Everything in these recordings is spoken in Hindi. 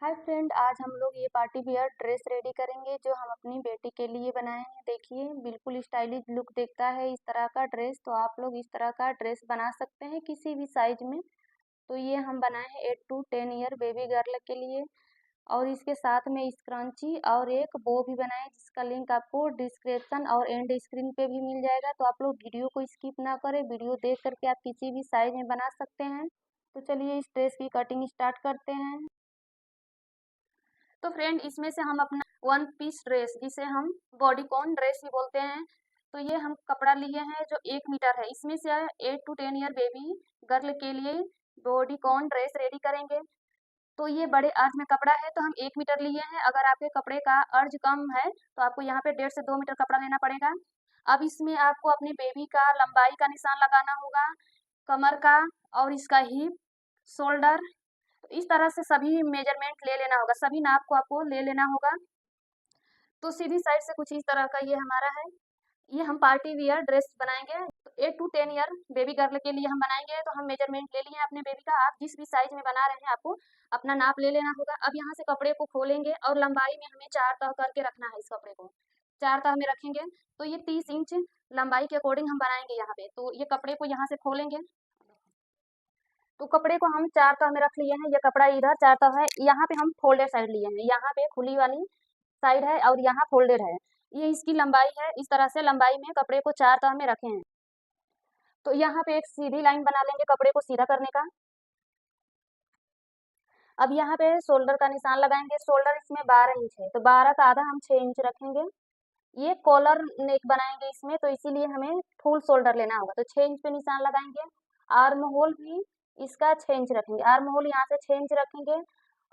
हाय फ्रेंड, आज हम लोग ये पार्टी वियर ड्रेस रेडी करेंगे जो हम अपनी बेटी के लिए बनाए हैं। देखिए, बिल्कुल स्टाइलिश लुक देखता है इस तरह का ड्रेस। तो आप लोग इस तरह का ड्रेस बना सकते हैं किसी भी साइज में। तो ये हम बनाए हैं 8 to 10 ईयर बेबी गर्ल के लिए। और इसके साथ में स्क्रंची और एक बो भी बनाए जिसका लिंक आपको डिस्क्रिप्शन और एंड स्क्रीन पे भी मिल जाएगा। तो आप लोग वीडियो को स्किप ना करें, वीडियो देख करके आप किसी भी साइज में बना सकते हैं। तो चलिए इस ड्रेस की कटिंग स्टार्ट करते हैं। तो फ्रेंड, इसमें से हम अपना वन पीस ड्रेस जिसे हम बॉडीकॉन ड्रेस भी बोलते हैं, तो ये हम कपड़ा लिए हैं जो 1 मीटर है। इसमें से 8 to 10 ईयर बेबी गर्ल के लिए बॉडीकॉन ड्रेस रेडी करेंगे। तो ये बड़े अर्ज में कपड़ा है तो हम 1 मीटर लिए हैं। अगर आपके कपड़े का अर्ज कम है तो आपको यहाँ पे 1.5 से 2 मीटर कपड़ा लेना पड़ेगा। अब इसमें आपको अपने बेबी का लंबाई का निशान लगाना होगा, कमर का और इसका हिप, शोल्डर। तो इस तरह से सभी मेजरमेंट ले लेना होगा, सभी नाप को आपको ले लेना होगा। तो सीधी साइड से कुछ इस तरह का ये हमारा है। ये हम पार्टी वियर ड्रेस बनाएंगे, तो 8 to 10 ईयर बेबी गर्ल के लिए हम बनाएंगे। तो हम मेजरमेंट ले लिए अपने बेबी का। आप जिस भी साइज में बना रहे हैं आपको अपना नाप ले लेना होगा। अब यहाँ से कपड़े को खोलेंगे और लंबाई में हमें 4 तह करके रखना है। इस कपड़े को 4 तह में रखेंगे तो ये 30 इंच लंबाई के अकॉर्डिंग हम बनाएंगे यहाँ पे। तो ये कपड़े को यहाँ से खोलेंगे, तो कपड़े को हम 4 तह में रख लिए हैं। ये कपड़ा इधर 4 तह है, यहाँ पे हम फोल्डेड साइड लिए हैं। यहाँ पे खुली वाली साइड है और यहाँ फोल्डेड है। ये इसकी लंबाई है। इस तरह से लंबाई में कपड़े को 4 तह में रखे हैं। तो यहाँ पे एक सीधी लाइन बना लेंगे कपड़े को सीधा करने का। अब यहाँ पे शोल्डर का निशान लगाएंगे। शोल्डर इसमें 12 इंच है तो 12 का आधा हम 6 इंच रखेंगे। ये कॉलर नेक बनाएंगे इसमें, तो इसीलिए हमें फुल शोल्डर लेना होगा। तो 6 इंच पे निशान लगाएंगे। आर्म होल भी इसका 6 इंच रखेंगे। आर्म होल यहाँ से 6 इंच रखेंगे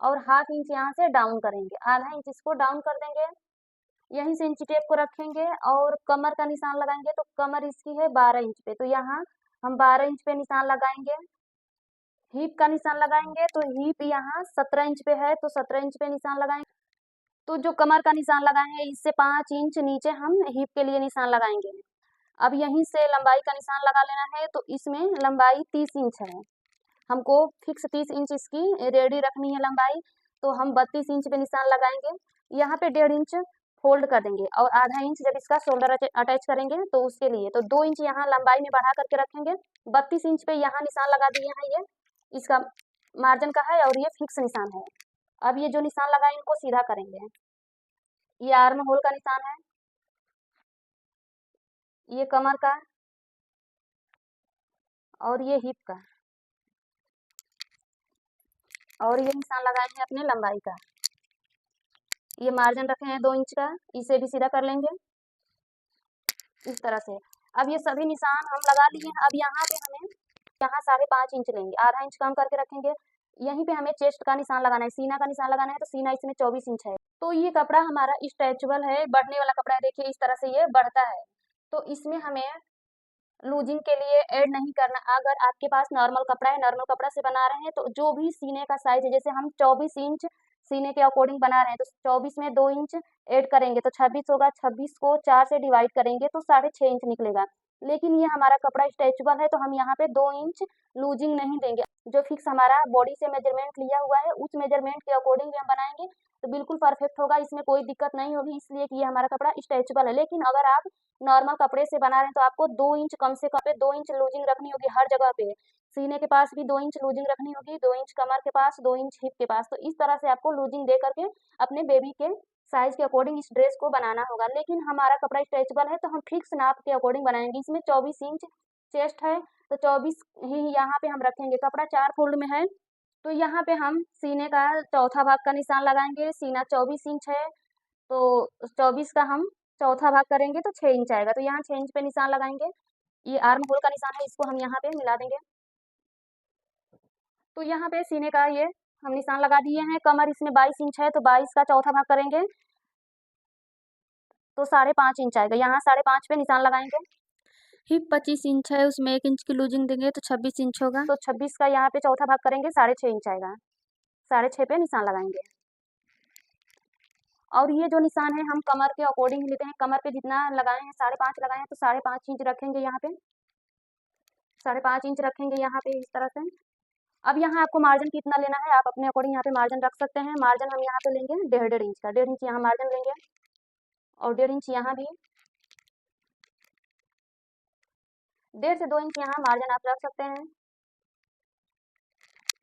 और हाफ इंच यहाँ से डाउन करेंगे, आधा इंच इसको डाउन कर देंगे। यहीं से इंची टेप को रखेंगे और कमर का निशान लगाएंगे। तो कमर इसकी है 12 इंच पे, तो यहाँ हम 12 इंच पे निशान लगाएंगे। हिप का निशान लगाएंगे तो हिप यहाँ 17 इंच पे है तो 17 इंच पे निशान लगाएंगे। तो जो कमर का निशान लगाए हैं इससे 5 इंच नीचे हम हिप के लिए निशान लगाएंगे। अब यहीं से लंबाई का निशान लगा लेना है। तो इसमें लंबाई 30 इंच है, हमको फिक्स 30 इंच इसकी रेडी रखनी है लंबाई। तो हम 32 इंच पे निशान लगाएंगे। यहाँ पे 1.5 इंच फोल्ड कर देंगे और आधा इंच जब इसका शोल्डर अटैच करेंगे तो उसके लिए तो 2 इंच यहाँ लंबाई में बढ़ा करके रखेंगे। 32 इंच पे यहाँ निशान लगा दिए हैं, ये इसका मार्जिन का है और ये फिक्स निशान है। अब ये जो निशान लगा इनको सीधा करेंगे। ये आर्म होल का निशान है, ये कमर का और ये हिप का, और ये निशान लगाए हैं अपने लंबाई का। ये मार्जिन रखे हैं 2 इंच का, इसे भी सीधा कर लेंगे इस तरह से। अब ये सभी निशान हम लगा लिए हैं। अब यहाँ पे हमें यहाँ 5.5 इंच लेंगे, आधा इंच कम करके रखेंगे। यहीं पे हमें चेस्ट का निशान लगाना है, सीना का निशान लगाना है। तो सीना इसमें 24 इंच है। तो ये कपड़ा हमारा स्ट्रेचेबल है, बढ़ने वाला कपड़ा है। देखिए इस तरह से ये बढ़ता है। तो इसमें हमें लूजिंग के लिए ऐड नहीं करना। अगर आपके पास नॉर्मल कपड़ा है, नॉर्मल कपड़ा से बना रहे हैं तो जो भी सीने का साइज है, जैसे हम 24 इंच सीने के अकॉर्डिंग बना रहे हैं तो 24 में 2 इंच ऐड करेंगे तो 26 होगा। 26 को 4 से डिवाइड करेंगे तो 6.5 इंच निकलेगा। लेकिन ये हमारा कपड़ा स्ट्रेचेबल है तो हम यहाँ पे 2 इंच लूजिंग नहीं देंगे। जो फिक्स हमारा बॉडी से मेजरमेंट लिया हुआ है उस मेजरमेंट के अकॉर्डिंग भी हम बनाएंगे तो बिल्कुल परफेक्ट होगा, इसमें कोई दिक्कत नहीं होगी। इसलिए कि ये हमारा कपड़ा स्ट्रेचेबल है। लेकिन अगर आप नॉर्मल कपड़े से बना रहे हैं तो आपको 2 इंच कम से कम पे 2 इंच लूजिंग रखनी होगी हर जगह पे। सीने के पास भी 2 इंच लूजिंग रखनी होगी, 2 इंच कमर के पास, 2 इंच हिप के पास। तो इस तरह से आपको लूजिंग दे करके अपने बेबी के साइज के अकॉर्डिंग इस ड्रेस को बनाना होगा। लेकिन हमारा कपड़ा स्ट्रेचेबल है तो हम फिक्स नाप के अकॉर्डिंग बनाएंगे। इसमें 24 इंच चेस्ट है तो 24 ही यहाँ पे हम रखेंगे। कपड़ा 4 फोल्ड में है तो यहाँ पे हम सीने का चौथा भाग का निशान लगाएंगे। सीना 24 इंच है तो 24 का हम चौथा भाग करेंगे तो 6 इंच आएगा। तो यहाँ 6 इंच पे निशान लगाएंगे। ये आर्म होल का निशान है, इसको हम यहाँ पे मिला देंगे। तो यहाँ पे सीने का ये हम निशान लगा दिए हैं। कमर इसमें 22 इंच है तो 22 का चौथा भाग करेंगे तो 5.5 इंच आएगा। यहाँ 5.5 पे निशान लगाएंगे। हिप 25 इंच है, उसमें 1 इंच की लूजिंग देंगे तो 26 इंच होगा। तो 26 का यहाँ पे चौथा भाग करेंगे 6.5 इंच आएगा। 6.5 पे निशान लगाएंगे। और ये जो निशान है हम कमर के अकॉर्डिंग लेते हैं। कमर पे जितना लगाए हैं 5.5 लगाए हैं तो 5.5 इंच रखेंगे। यहाँ पे 5.5 इंच रखेंगे यहाँ पे इस तरह से। अब यहाँ आपको मार्जिन कितना लेना है आप अपने अकॉर्डिंग यहाँ पे मार्जिन रख सकते हैं। मार्जिन हम यहाँ पे लेंगे 1.5 इंच का, 1.5 इंच यहाँ मार्जिन लेंगे और 1.5 इंच यहाँ भी, 1.5 से 2 इंच यहाँ मार्जिन आप रख सकते हैं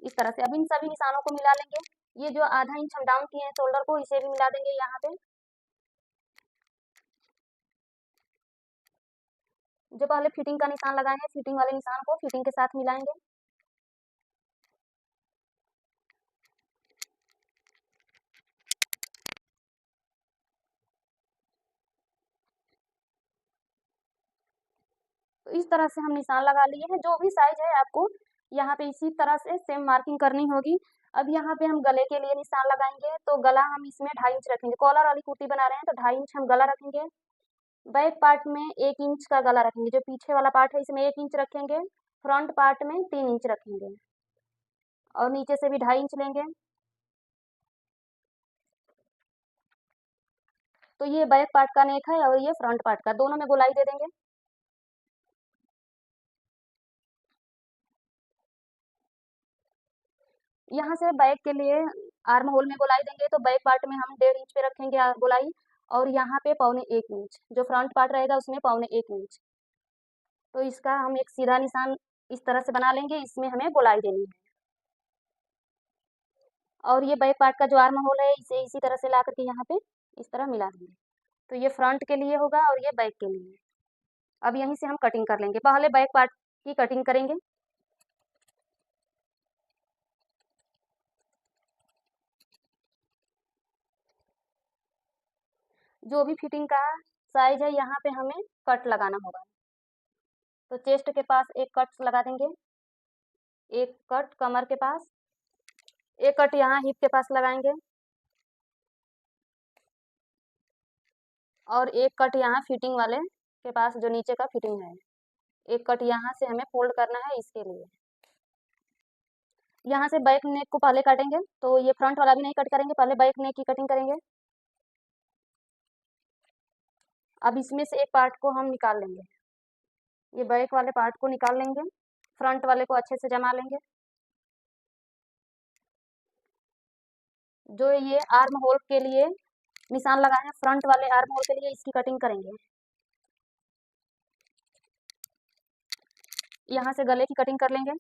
इस तरह से। अब इन सभी निशानों को मिला लेंगे। ये जो आधा इंच हम डाउन किए हैं शोल्डर को, इसे भी मिला देंगे यहाँ पे। जो पहले फिटिंग का निशान लगाएंगे, फिटिंग वाले निशान को फिटिंग के साथ मिलाएंगे। तो इस तरह से हम निशान लगा लिए हैं। जो भी साइज है आपको यहाँ पे इसी तरह से सेम मार्किंग करनी होगी। अब यहाँ पे हम गले के लिए निशान लगाएंगे, तो गला हम इसमें 2.5 इंच रखेंगे। कॉलर वाली कुर्ती बना रहे हैं तो 2.5 इंच हम गला रखेंगे। बैक पार्ट में 1 इंच का गला रखेंगे। जो पीछे वाला पार्ट है इसमें 1 इंच रखेंगे, फ्रंट पार्ट में 3 इंच रखेंगे और नीचे से भी 2.5 इंच लेंगे। तो ये बैक पार्ट का नेक है और ये फ्रंट पार्ट का, दोनों में गोलाई दे देंगे। यहाँ से बैक के लिए आर्म होल में गोलाई देंगे, तो बैक पार्ट में हम 1.5 इंच पे रखेंगे गोलाई और यहाँ पे 1.25 इंच, जो फ्रंट पार्ट रहेगा उसमें 1.25 इंच। तो इसका हम एक सीधा निशान इस तरह से बना लेंगे, इसमें हमें गोलाई देनी है। और ये बैक पार्ट का जो आर्म होल है इसे इसी तरह से ला करके यहाँ पे इस तरह मिला देंगे। तो ये फ्रंट के लिए होगा और ये बैक के लिए। अब यहीं से हम कटिंग कर लेंगे। पहले बैक पार्ट की कटिंग करेंगे। जो भी फिटिंग का साइज है यहाँ पे हमें कट लगाना होगा। तो चेस्ट के पास एक कट लगा देंगे, एक कट कमर के पास, एक कट यहाँ हिप के पास लगाएंगे और एक कट यहाँ फिटिंग वाले के पास जो नीचे का फिटिंग है, एक कट यहाँ से हमें फोल्ड करना है इसके लिए। यहाँ से बैक नेक को पहले काटेंगे, तो ये फ्रंट वाला भी नहीं कट करेंगे, पहले बैक नेक की कटिंग करेंगे। अब इसमें से एक पार्ट को हम निकाल लेंगे, ये बैक वाले पार्ट को निकाल लेंगे, फ्रंट वाले को अच्छे से जमा लेंगे। जो ये आर्म होल के लिए निशान लगाए हैं, फ्रंट वाले आर्म होल के लिए इसकी कटिंग करेंगे। यहाँ से गले की कटिंग कर लेंगे।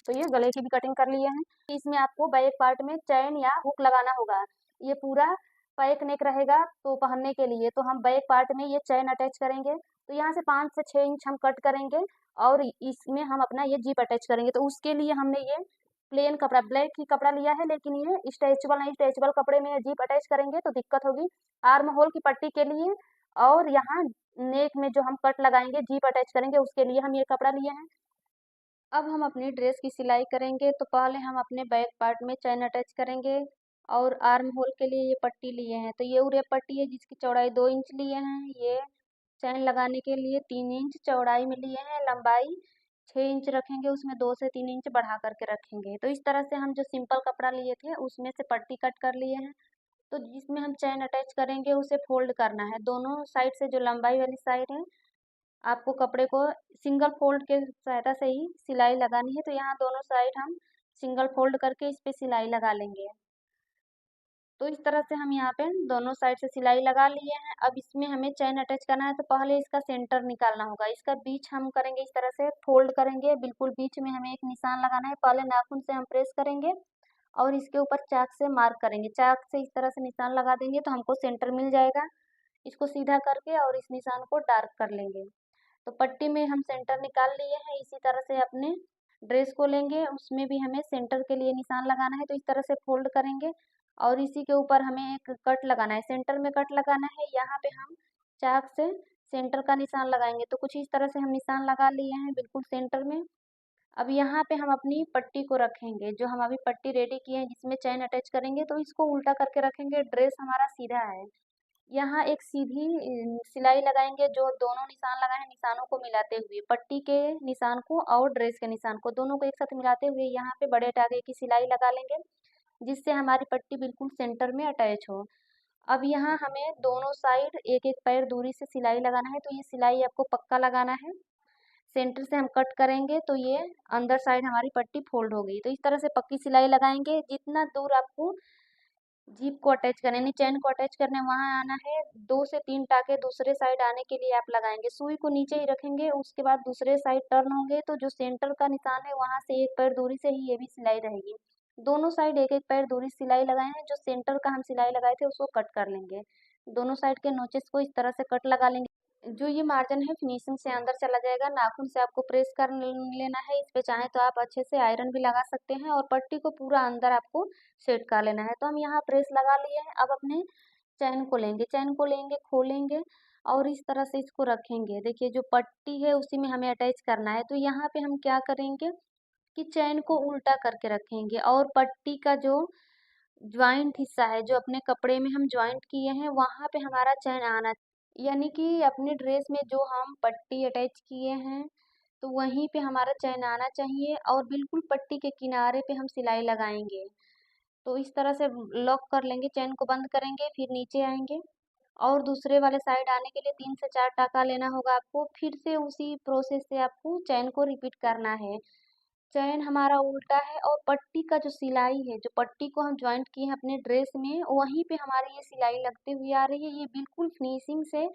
तो ये गले की भी कटिंग कर लिए हैं। इसमें आपको बैक पार्ट में चैन या हुक लगाना होगा। ये पूरा पैक नेक रहेगा तो पहनने के लिए, तो हम बैक पार्ट में ये चैन अटैच करेंगे। तो यहाँ से 5 से 6 इंच हम कट करेंगे और इसमें हम अपना ये जीप अटैच करेंगे। तो उसके लिए हमने ये प्लेन कपड़ा, ब्लैक ही कपड़ा लिया है, लेकिन ये स्ट्रेचेबल नहीं, स्ट्रेचेबल कपड़े में जीप अटैच करेंगे तो दिक्कत होगी। आर्म होल की पट्टी के लिए और यहाँ नेक में जो हम कट लगाएंगे, जीप अटैच करेंगे, उसके लिए हम ये कपड़ा लिए हैं। अब हम अपनी ड्रेस की सिलाई करेंगे, तो पहले हम अपने बैक पार्ट में चैन अटैच करेंगे और आर्म होल के लिए ये पट्टी लिए हैं। तो ये उरे पट्टी है जिसकी चौड़ाई 2 इंच लिए हैं। ये चैन लगाने के लिए 3 इंच चौड़ाई में लिए हैं। लंबाई 6 इंच रखेंगे, उसमें 2 से 3 इंच बढ़ा करके रखेंगे। तो इस तरह से हम जो सिंपल कपड़ा लिए थे उसमें से पट्टी कट कर लिए हैं। तो जिसमें हम चैन अटैच करेंगे उसे फोल्ड करना है। दोनों साइड से जो लंबाई वाली साइड है आपको कपड़े को सिंगल फोल्ड के सहायता से ही सिलाई लगानी है। तो यहाँ दोनों साइड हम सिंगल फोल्ड करके इस पे सिलाई लगा लेंगे। तो इस तरह से हम यहाँ पे दोनों साइड से सिलाई लगा लिए हैं। अब इसमें हमें चैन अटैच करना है, तो पहले इसका सेंटर निकालना होगा। इसका बीच हम करेंगे इस तरह से फोल्ड करेंगे, बिल्कुल बीच में हमें एक निशान लगाना है। पहले नाखून से हम प्रेस करेंगे और इसके ऊपर चाक से मार्क करेंगे। चाक से इस तरह से निशान लगा देंगे तो हमको सेंटर मिल जाएगा। इसको सीधा करके और इस निशान को डार्क कर लेंगे। तो पट्टी में हम सेंटर निकाल लिए हैं। इसी तरह से अपने ड्रेस को लेंगे, उसमें भी हमें सेंटर के लिए निशान लगाना है। तो इस तरह से फोल्ड करेंगे और इसी के ऊपर हमें एक कट लगाना है, सेंटर में कट लगाना है। यहाँ पे हम चाक से सेंटर का निशान लगाएंगे। तो कुछ इस तरह से हम निशान लगा लिए हैं बिल्कुल सेंटर में। अब यहाँ पे हम अपनी पट्टी को रखेंगे, जो हम अभी पट्टी रेडी किए हैं जिसमें चैन अटैच करेंगे, तो इसको उल्टा करके रखेंगे। ड्रेस हमारा सीधा है। यहाँ एक सीधी सिलाई लगाएंगे, जो दोनों निशान लगाए हैं निशानों को मिलाते हुए, पट्टी के निशान को और ड्रेस के निशान को दोनों को एक साथ मिलाते हुए यहाँ पे बड़े धागे की सिलाई लगा लेंगे, जिससे हमारी पट्टी बिल्कुल सेंटर में अटैच हो। अब यहाँ हमें दोनों साइड एक एक पैर दूरी से सिलाई लगाना है। तो ये सिलाई आपको पक्का लगाना है। सेंटर से हम कट करेंगे तो ये अंदर साइड हमारी पट्टी फोल्ड हो गई। तो इस तरह से पक्की सिलाई लगाएंगे। जितना दूर आपको जीप को अटैच करने यानी चैन को अटैच करने वहां आना है, 2 से 3 टाके दूसरे साइड आने के लिए आप लगाएंगे। सुई को नीचे ही रखेंगे, उसके बाद दूसरे साइड टर्न होंगे तो जो सेंटर का निशान है वहां से 1 पैर दूरी से ही ये भी सिलाई रहेगी। दोनों साइड 1-1 पैर दूरी सिलाई लगाए हैं। जो सेंटर का हम सिलाई लगाए थे उसको कट कर लेंगे। दोनों साइड के नोचेस को इस तरह से कट लगा लेंगे। जो ये मार्जिन है फिनिशिंग से अंदर चला जाएगा। नाखून से आपको प्रेस कर लेना है। इस पे चाहे तो आप अच्छे से आयरन भी लगा सकते हैं और पट्टी को पूरा अंदर आपको सेट कर लेना है। तो हम यहाँ प्रेस लगा लिए हैं। अब अपने चैन को लेंगे, खोलेंगे और इस तरह से इसको रखेंगे। देखिए जो पट्टी है उसी में हमें अटैच करना है। तो यहाँ पे हम क्या करेंगे कि चैन को उल्टा करके रखेंगे और पट्टी का जो ज्वाइंट हिस्सा है, जो अपने कपड़े में हम ज्वाइंट किए हैं वहां पे हमारा चैन आना, यानी कि अपने ड्रेस में जो हम पट्टी अटैच किए हैं तो वहीं पे हमारा चैन आना चाहिए और बिल्कुल पट्टी के किनारे पे हम सिलाई लगाएंगे। तो इस तरह से लॉक कर लेंगे, चैन को बंद करेंगे, फिर नीचे आएंगे और दूसरे वाले साइड आने के लिए 3 से 4 टाका लेना होगा आपको। फिर से उसी प्रोसेस से आपको चैन को रिपीट करना है। चैन हमारा उल्टा है और पट्टी का जो सिलाई है, जो पट्टी को हम ज्वाइंट किए हैं अपने ड्रेस में, वहीं पे हमारी ये सिलाई लगते हुए आ रही है। ये बिल्कुल फिनिशिंग से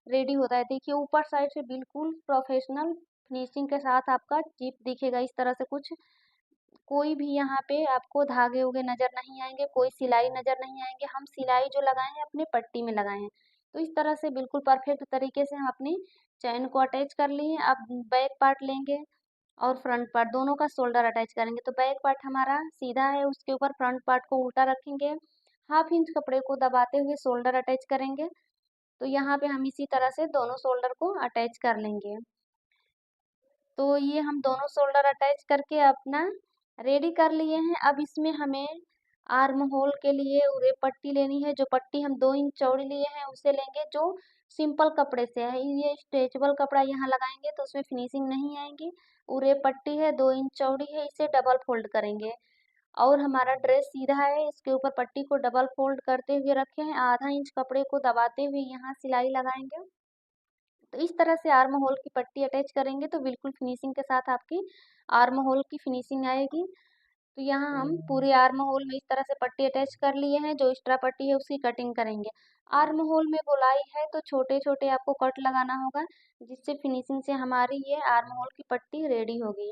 रेडी होता है। देखिए ऊपर साइड से बिल्कुल प्रोफेशनल फिनिशिंग के साथ आपका जीप दिखेगा इस तरह से कुछ। कोई भी यहाँ पे आपको धागे उगे नजर नहीं आएंगे, कोई सिलाई नजर नहीं आएंगे। हम सिलाई जो लगाए हैं अपने पट्टी में लगाए हैं। तो इस तरह से बिल्कुल परफेक्ट तरीके से हम अपनी चैन को अटैच कर लिए हैं। अब बैक पार्ट लेंगे और फ्रंट पार्ट दोनों का शोल्डर अटैच करेंगे। तो बैक पार्ट हमारा सीधा है, उसके ऊपर फ्रंट पार्ट को उल्टा रखेंगे। 1/2 इंच कपड़े को दबाते हुए शोल्डर अटैच करेंगे। तो यहाँ पे हम इसी तरह से दोनों शोल्डर को अटैच कर लेंगे। तो ये हम दोनों शोल्डर अटैच करके अपना रेडी कर लिए हैं। अब इसमें हमें आर्म होल के लिए उरे पट्टी लेनी है। जो पट्टी हम 2 इंच चौड़ी लिए हैं उसे लेंगे, जो सिंपल कपड़े से है। ये स्ट्रेचेबल कपड़ा यहाँ लगाएंगे तो उसमें फिनिशिंग नहीं आएगी। उरे पट्टी है, 2 इंच चौड़ी है, इसे डबल फोल्ड करेंगे और हमारा ड्रेस सीधा है, इसके ऊपर पट्टी को डबल फोल्ड करते हुए रखे हैं। 1/2 इंच कपड़े को दबाते हुए यहाँ सिलाई लगाएंगे। तो इस तरह से आर्म होल की पट्टी अटैच करेंगे तो बिल्कुल फिनिशिंग के साथ आपकी आर्म होल की फिनिशिंग आएगी। तो यहाँ हम पूरे आर्म होल में इस तरह से पट्टी अटैच कर लिए हैं। जो एक्स्ट्रा पट्टी है उसकी कटिंग करेंगे। आर्म होल में गोलाई है तो छोटे छोटे आपको कट लगाना होगा, जिससे फिनिशिंग से हमारी ये आर्म होल की पट्टी रेडी होगी।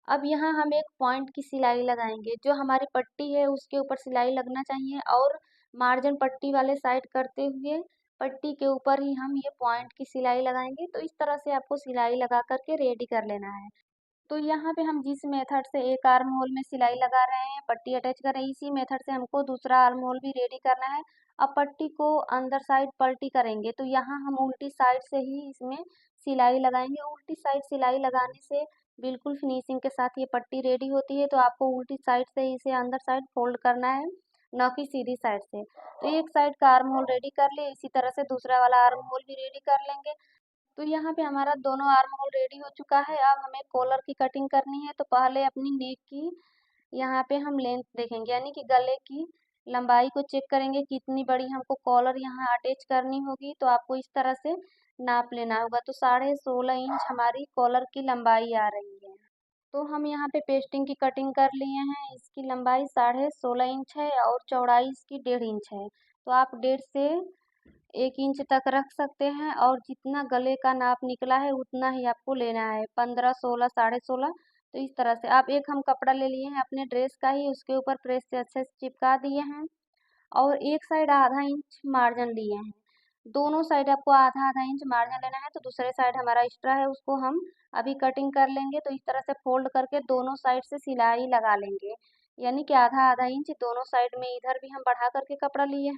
अब यहाँ हम एक पॉइंट की सिलाई लगाएंगे। जो हमारी पट्टी है उसके ऊपर सिलाई लगना चाहिए और मार्जिन पट्टी वाले साइड करते हुए पट्टी के ऊपर ही हम ये पॉइंट की सिलाई लगाएंगे। तो इस तरह से आपको सिलाई लगा करके रेडी कर लेना है। तो यहाँ पे हम जिस मेथड से एक आर्म होल में सिलाई लगा रहे हैं, पट्टी अटैच कर रहे हैं, इसी मेथड से हमको दूसरा आर्म होल भी रेडी करना है। अब पट्टी को अंदर साइड पलटी करेंगे तो यहाँ हम उल्टी साइड से ही इसमें सिलाई लगाएंगे। उल्टी साइड सिलाई लगाने से बिल्कुल फिनिशिंग के साथ ये पट्टी रेडी होती है। तो आपको उल्टी साइड से इसे अंदर साइड फोल्ड करना है, न कि सीधी साइड से। तो एक साइड का आर्म होल रेडी कर लिए, इसी तरह से दूसरा वाला आर्म होल भी रेडी कर लेंगे। तो यहाँ पे हमारा दोनों आर्म होल रेडी हो चुका है। अब हमें कॉलर की कटिंग करनी है। तो पहले अपनी नेक की यहाँ पे हम लेंथ देखेंगे, यानी कि गले की लंबाई को चेक करेंगे कितनी बड़ी हमको कॉलर यहाँ अटैच करनी होगी। तो आपको इस तरह से नाप लेना होगा। तो 16.5 इंच हमारी कॉलर की लंबाई आ रही है। तो हम यहाँ पे पेस्टिंग की कटिंग कर लिए हैं। इसकी लंबाई 16.5 इंच है और चौड़ाई इसकी 1.5 इंच है। तो आप 1.5 से 1 इंच तक रख सकते हैं और जितना गले का नाप निकला है उतना ही आपको लेना है, 15, 16, 16.5। तो इस तरह से आप एक हम कपड़ा ले लिए हैं अपने ड्रेस का ही, उसके ऊपर प्रेस से अच्छे से चिपका दिए हैं और एक साइड 1/2 इंच मार्जिन लिए हैं। दोनों साइड आपको 1/2 इंच मार्जिन लेना है। तो दूसरे साइड हमारा एक्स्ट्रा है उसको हम अभी कटिंग कर लेंगे। तो इस तरह से फोल्ड करके दोनों साइड से सिलाई लगा लेंगे, यानी कि आधा आधा इंच दोनों साइड में। इधर भी हम बढ़ा करके कपड़ा लिए हैं,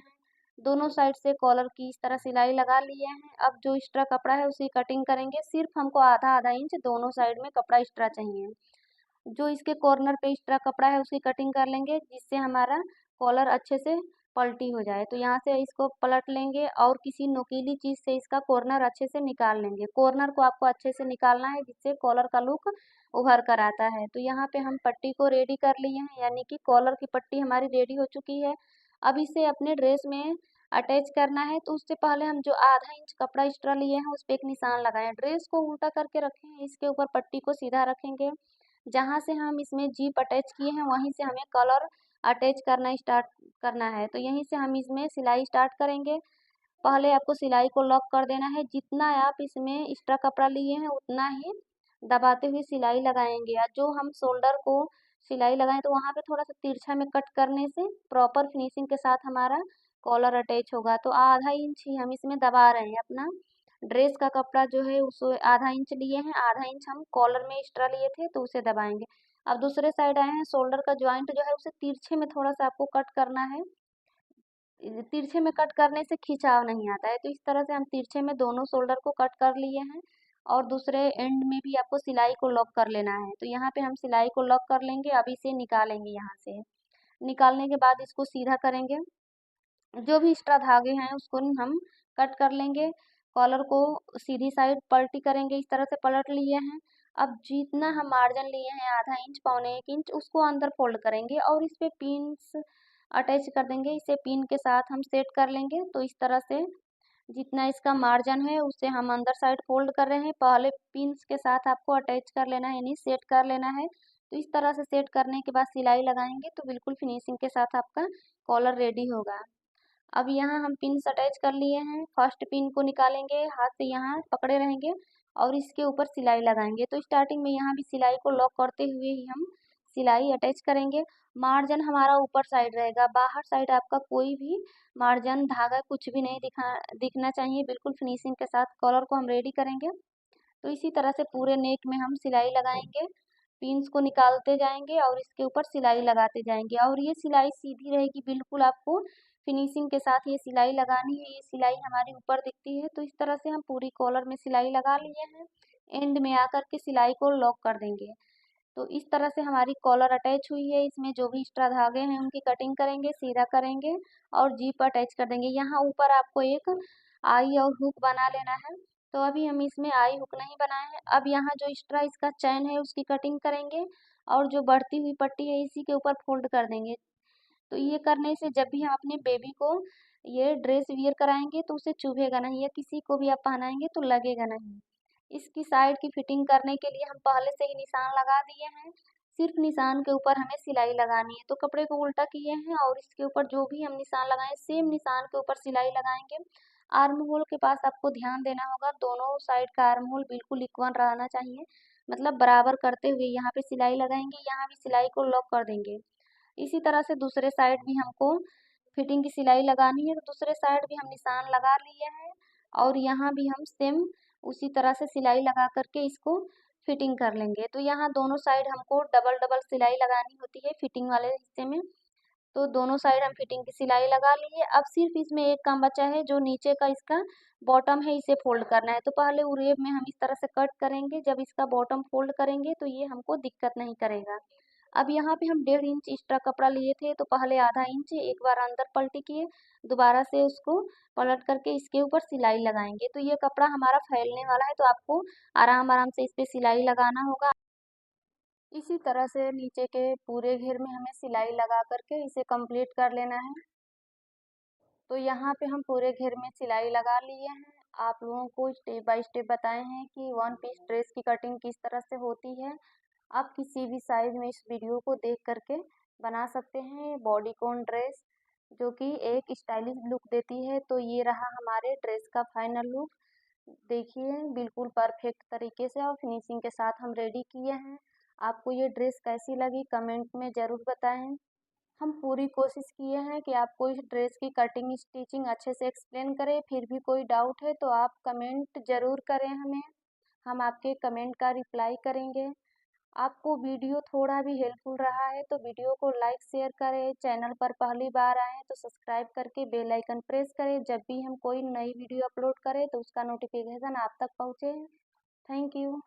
दोनों साइड से कॉलर की इस तरह सिलाई लगा लिए हैं। अब जो एक्स्ट्रा कपड़ा है उसकी कटिंग करेंगे। सिर्फ हमको आधा आधा इंच दोनों साइड में कपड़ा एक्स्ट्रा चाहिए। जो इसके कॉर्नर पे एक्स्ट्रा कपड़ा है उसकी कटिंग कर लेंगे, जिससे हमारा कॉलर अच्छे से पलटी हो जाए। तो यहाँ से इसको पलट लेंगे और किसी नुकीली चीज से इसका कॉर्नर अच्छे से निकाल लेंगे। कॉर्नर को आपको अच्छे से निकालना है, जिससे कॉलर का लुक उभर कर आता है। तो यहाँ पे हम पट्टी को रेडी कर लिए हैं, यानी कि कॉलर की पट्टी हमारी रेडी हो चुकी है। अब इसे अपने ड्रेस में अटैच करना है तो उससे पहले हम जो आधा इंच कपड़ा एक्स्ट्रा लिए हैं उस पर एक निशान लगाएं। ड्रेस को उल्टा करके रखें, इसके ऊपर पट्टी को सीधा रखेंगे। जहाँ से हम इसमें जीप अटैच किए हैं वहीं से हमें कलर अटैच करना स्टार्ट करना है। तो यहीं से हम इसमें सिलाई स्टार्ट करेंगे। पहले आपको सिलाई को लॉक कर देना है। जितना आप इसमें एक्स्ट्रा कपड़ा लिए हैं उतना ही दबाते हुए सिलाई लगाएंगे। या जो हम शोल्डर को सिलाई लगाएं तो वहाँ पे थोड़ा सा तिरछा में कट करने से प्रॉपर फिनिशिंग के साथ हमारा कॉलर अटैच होगा। तो आधा इंच ही हम इसमें दबा रहे हैं। अपना ड्रेस का कपड़ा जो है उसे आधा इंच लिए हैं, आधा इंच हम कॉलर में एक्स्ट्रा लिए थे तो उसे दबाएंगे। अब दूसरे साइड आए हैं, शोल्डर का ज्वाइंट जो है उसे तिरछे में थोड़ा सा आपको कट करना है। तिरछे में कट करने से खिंचाव नहीं आता है। तो इस तरह से हम तिरछे में दोनों शोल्डर को कट कर लिए हैं। और दूसरे एंड में भी आपको सिलाई को लॉक कर लेना है। तो यहाँ पे हम सिलाई को लॉक कर लेंगे। अब इसे निकालेंगे। यहाँ से निकालने के बाद इसको सीधा करेंगे। जो भी एक्स्ट्रा धागे हैं उसको हम कट कर लेंगे। कॉलर को सीधी साइड पलटी करेंगे, इस तरह से पलट लिए हैं। अब जितना हम मार्जिन लिए हैं आधा इंच पौने 1 इंच उसको अंदर फोल्ड करेंगे और इस पे पिन्स अटैच कर देंगे। इसे पिन के साथ हम सेट कर लेंगे। तो इस तरह से जितना इसका मार्जिन है उसे हम अंदर साइड फोल्ड कर रहे हैं। पहले पिन्स के साथ आपको अटैच कर लेना है, यानी सेट कर लेना है। तो इस तरह से सेट करने के बाद सिलाई लगाएंगे तो बिल्कुल फिनिशिंग के साथ आपका कॉलर रेडी होगा। अब यहाँ हम पिन अटैच कर लिए हैं। फर्स्ट पिन को निकालेंगे, हाथ से यहाँ पकड़े रहेंगे और इसके ऊपर सिलाई लगाएंगे। तो स्टार्टिंग में यहाँ भी सिलाई को लॉक करते हुए ही हम सिलाई अटैच करेंगे। मार्जिन हमारा ऊपर साइड रहेगा, बाहर साइड आपका कोई भी मार्जिन धागा कुछ भी नहीं दिखना चाहिए। बिल्कुल फिनिशिंग के साथ कॉलर को हम रेडी करेंगे। तो इसी तरह से पूरे नेक में हम सिलाई लगाएंगे। पिन्स को निकालते जाएंगे और इसके ऊपर सिलाई लगाते जाएंगे और ये सिलाई सीधी रहेगी। बिल्कुल आपको फिनिशिंग के साथ ये सिलाई लगानी है। ये सिलाई हमारी ऊपर दिखती है। तो इस तरह से हम पूरी कॉलर में सिलाई लगा लिए हैं। एंड में आकर के सिलाई को लॉक कर देंगे। तो इस तरह से हमारी कॉलर अटैच हुई है। इसमें जो भी एक्स्ट्रा धागे हैं उनकी कटिंग करेंगे, सीधा करेंगे और जीप अटैच कर देंगे। यहाँ ऊपर आपको एक आई और हुक बना लेना है। तो अभी हम इसमें आई हुक नहीं बनाए हैं। अब यहाँ जो एक्स्ट्रा इसका चैन है उसकी कटिंग करेंगे और जो बढ़ती हुई पट्टी है इसी के ऊपर फोल्ड कर देंगे। तो ये करने से जब भी हम अपने बेबी को ये ड्रेस वियर कराएंगे तो उसे चुभेगा नहीं, या किसी को भी आप पहनाएंगे तो लगेगा नहीं। इसकी साइड की फिटिंग करने के लिए हम पहले से ही निशान लगा दिए हैं। सिर्फ निशान के ऊपर हमें सिलाई लगानी है। तो कपड़े को उल्टा किए हैं और इसके ऊपर जो भी हम निशान लगाए सेम निशान के ऊपर सिलाई लगाएंगे। आर्म होल के पास आपको ध्यान देना होगा, दोनों साइड का आर्म होल बिल्कुल इक्वल रहना चाहिए, मतलब बराबर करते हुए यहाँ पे सिलाई लगाएंगे। यहाँ भी सिलाई को लॉक कर देंगे। इसी तरह से दूसरे साइड भी हमको फिटिंग की सिलाई लगानी है। तो दूसरे साइड भी हम निशान लगा लिए हैं और यहाँ भी हम सेम उसी तरह से सिलाई लगा करके इसको फिटिंग कर लेंगे। तो यहाँ दोनों साइड हमको डबल डबल सिलाई लगानी होती है फिटिंग वाले हिस्से में। तो दोनों साइड हम फिटिंग की सिलाई लगा लिए। अब सिर्फ इसमें एक काम बचा है, जो नीचे का इसका बॉटम है इसे फोल्ड करना है। तो पहले उरेब में हम इस तरह से कट करेंगे, जब इसका बॉटम फोल्ड करेंगे तो ये हमको दिक्कत नहीं करेगा। अब यहाँ पे हम 1.5 इंच एक्स्ट्रा कपड़ा लिए थे तो पहले आधा इंच एक बार अंदर पलटी किए, दोबारा से उसको पलट करके इसके ऊपर सिलाई लगाएंगे। तो ये कपड़ा हमारा फैलने वाला है तो आपको आराम आराम से इस पे सिलाई लगाना होगा। इसी तरह से नीचे के पूरे घेर में हमें सिलाई लगा करके इसे कंप्लीट कर लेना है। तो यहाँ पे हम पूरे घेर में सिलाई लगा लिए हैं। आप लोगों को स्टेप बाय स्टेप बताए हैं कि वन पीस ड्रेस की कटिंग किस तरह से होती है। आप किसी भी साइज में इस वीडियो को देख करके बना सकते हैं बॉडीकॉन ड्रेस, जो कि एक स्टाइलिश लुक देती है। तो ये रहा हमारे ड्रेस का फाइनल लुक। देखिए बिल्कुल परफेक्ट तरीके से और फिनिशिंग के साथ हम रेडी किए हैं। आपको ये ड्रेस कैसी लगी कमेंट में ज़रूर बताएं। हम पूरी कोशिश किए हैं कि आपको इस ड्रेस की कटिंग स्टिचिंग अच्छे से एक्सप्लेन करें। फिर भी कोई डाउट है तो आप कमेंट ज़रूर करें हमें, हम आपके कमेंट का रिप्लाई करेंगे। आपको वीडियो थोड़ा भी हेल्पफुल रहा है तो वीडियो को लाइक शेयर करें। चैनल पर पहली बार आए तो सब्सक्राइब करके बेल आइकन प्रेस करें। जब भी हम कोई नई वीडियो अपलोड करें तो उसका नोटिफिकेशन आप तक पहुँचे। Thank you.